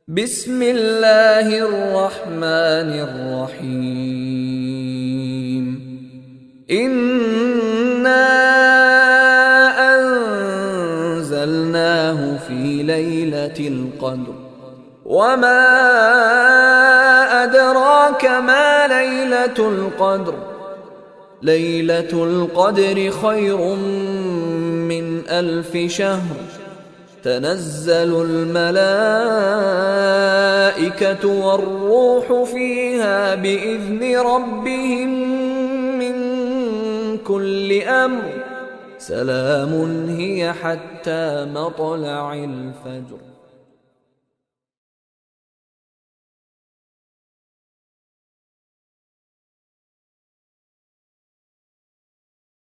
بسم الله الرحمن الرحيم. إنا أنزلناه في ليلة القدر وما أدراك ما ليلة القدر. ليلة القدر خير من 1000 شهر. تنزل الملائكة والروح فيها بإذن ربهم من كل أمر. سلام هي حتى مطلع الفجر.